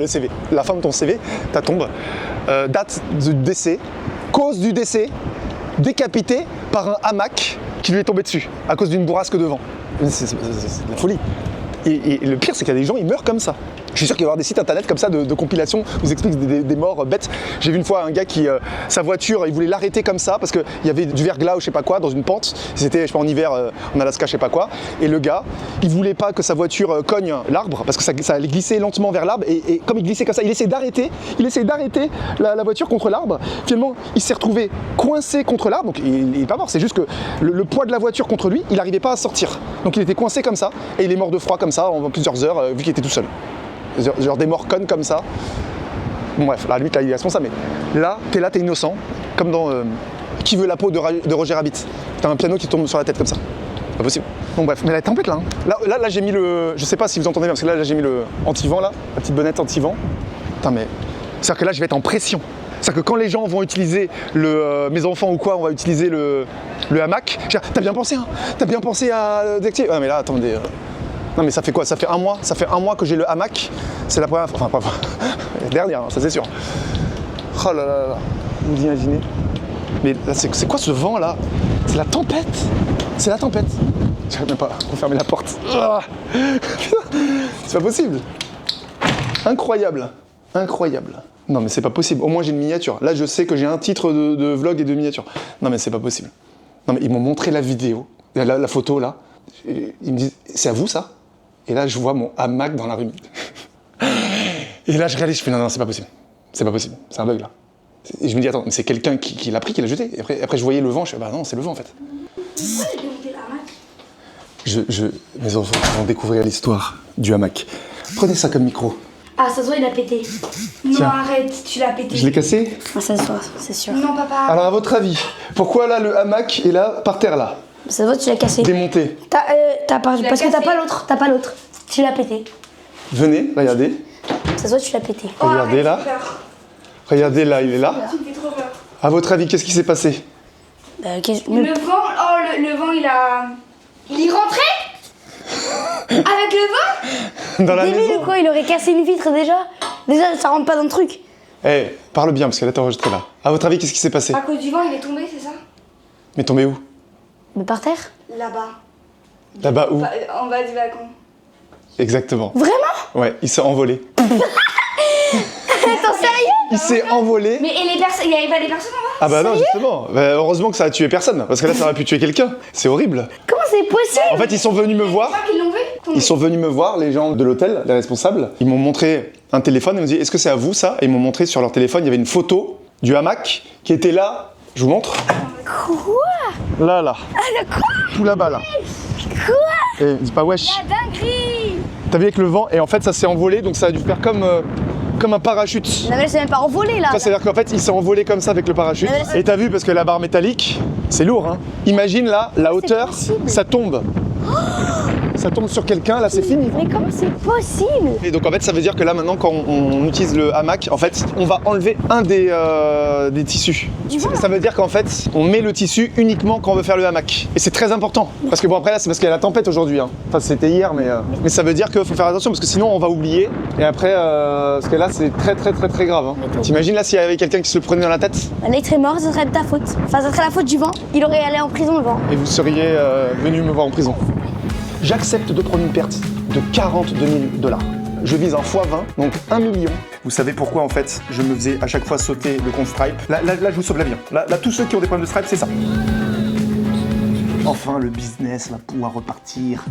la fin de ton CV, ta tombe, date du décès, cause du décès, décapité par un hamac qui lui est tombé dessus à cause d'une bourrasque de vent. C'est de la folie. Et le pire, c'est qu'il y a des gens, ils meurent comme ça. Je suis sûr qu'il va y avoir des sites internet comme ça de compilation où ils expliquent des morts bêtes. J'ai vu une fois un gars qui, sa voiture, il voulait l'arrêter comme ça parce qu'il y avait du verglas ou je sais pas quoi dans une pente. C'était, je sais pas, en hiver en Alaska, je sais pas quoi. Et le gars, il voulait pas que sa voiture cogne l'arbre parce que ça allait glisser lentement vers l'arbre. Et comme il glissait comme ça, il essayait d'arrêter la voiture contre l'arbre. Finalement, il s'est retrouvé coincé contre l'arbre. Donc il est pas mort, c'est juste que le poids de la voiture contre lui, il n'arrivait pas à sortir. Donc il était coincé comme ça et il est mort de froid comme ça en plusieurs heures vu qu'il était tout seul. Genre des morts connes comme ça. Bon bref, là, limite, là, il est responsable. Mais là, t'es innocent. Comme dans Qui veut la peau de Roger Rabbit. T'as un piano qui tombe sur la tête comme ça. Pas possible. Bon bref, mais la tempête là. Là j'ai mis le... Je sais pas si vous entendez bien, parce que là j'ai mis le anti-vent là. La petite bonnette anti-vent. Putain mais... C'est-à-dire que là je vais être en pression. C'est-à-dire que quand les gens vont utiliser mes enfants ou quoi, on va utiliser le hamac. T'as bien pensé, hein? T'as bien pensé à désactiver. Ah mais là, attendez... Non mais ça fait quoi? Ça fait un mois que j'ai le hamac. C'est la première fois, enfin la dernière, ça c'est sûr. Oh là là là, vous imaginez? Mais là c'est quoi ce vent là? C'est la tempête. C'est la tempête. J'arrive même pas à refermer la porte. Ah c'est pas possible. Incroyable. Incroyable. Non mais c'est pas possible. Au moins j'ai une miniature. Là je sais que j'ai un titre de vlog et de miniature. Non mais c'est pas possible. Non mais ils m'ont montré la vidéo, la photo là. Ils me disent, c'est à vous ça? Et là, je vois mon hamac dans la rue. Et là, je réalise, je fais, non, c'est pas possible. C'est pas possible, c'est un bug là. Et je me dis, attends, mais c'est quelqu'un qui l'a pris, qui l'a jeté. Et après, je voyais le vent, je fais, bah non, c'est le vent en fait. Pourquoi j'ai démonté l'hamac? Mes enfants vont découvrir l'histoire du hamac. Prenez ça comme micro. Ah, ça se voit, il a pété. Non, Tiens. arrête, tu l'as pété. Je l'ai cassé? Ah, ça se voit, c'est sûr. Non, papa. Alors, à votre avis, pourquoi là, le hamac est là, par terre là? Ça se voit, tu l'as cassé. Démonté. T'as pas, l'as parce que t'as cassé. pas l'autre, t'as pas l'autre. Tu l'as pété. Venez, regardez. Ça se voit, tu l'as pété. Oh, Regardez arrête, là. j'ai peur. Regardez là, il est là. Tu me fais trop peur. À votre avis, qu'est-ce qui s'est passé? Le vent, le vent, il est rentré avec le vent. Dans la Débile maison? ou quoi? Il aurait cassé une vitre déjà. Déjà, ça rentre pas dans le truc. Eh, parle bien, parce que là, t'es enregistré là. À votre avis, qu'est-ce qui s'est passé? À cause du vent, il est tombé, c'est ça? Mais tombé où? Mais par terre? Là-bas. Là-bas où? En bas du balcon. Exactement. Vraiment? Ouais, il s'est envolé. Attends, sérieux? Il s'est envolé. Mais et les personnes, il y avait pas des personnes en bas? Ah bah non, justement. Bah, heureusement que ça a tué personne, parce que là, ça aurait pu tuer quelqu'un. C'est horrible. Comment c'est possible? En fait, ils sont venus me C'est voir. toi qui l'ont vu? Ils sont venus me voir, les gens de l'hôtel, les responsables. Ils m'ont montré un téléphone et m'ont dit, est-ce que c'est à vous ça? Et ils m'ont montré sur leur téléphone, il y avait une photo du hamac qui était là. Je vous montre. Quoi? Là, là. Ah, le quoi? Tout là-bas, là. Quoi? Et dis pas wesh. Dinguerie! T'as vu avec le vent, et en fait, ça s'est envolé, donc ça a dû faire comme un parachute. Non, mais là, c'est même pas envolé là. Ça, c'est-à-dire qu'en fait, il s'est envolé comme ça avec le parachute. Ah, mais Et t'as vu, parce que la barre métallique, c'est lourd, hein. Imagine là, la hauteur, possible. ça tombe. Ça tombe sur quelqu'un, là, c'est fini. Mais comment c'est possible? Et donc en fait, ça veut dire que là, maintenant, quand on utilise le hamac, en fait, on va enlever un des tissus. Ça veut dire qu'en fait, on met le tissu uniquement quand on veut faire le hamac. Et c'est très important. Parce que bon, après là, c'est parce qu'il y a la tempête aujourd'hui, hein. Enfin, c'était hier, mais ça veut dire qu'il faut faire attention, parce que sinon, on va oublier. Et après, parce que là, c'est très grave, hein. T'imagines là, s'il y avait quelqu'un qui se le prenait dans la tête, L'être est mort, ce serait de ta faute. Enfin, ça serait la faute du vent. Il aurait allé en prison, le vent. et vous seriez venu me voir en prison. J'accepte de prendre une perte de 42 000 $. Je vise un x20, donc 1 million. Vous savez pourquoi en fait je me faisais à chaque fois sauter le compte Stripe. Là, je vous sauve la vie. Là, tous ceux qui ont des problèmes de Stripe, c'est ça. Enfin, le business va pouvoir repartir.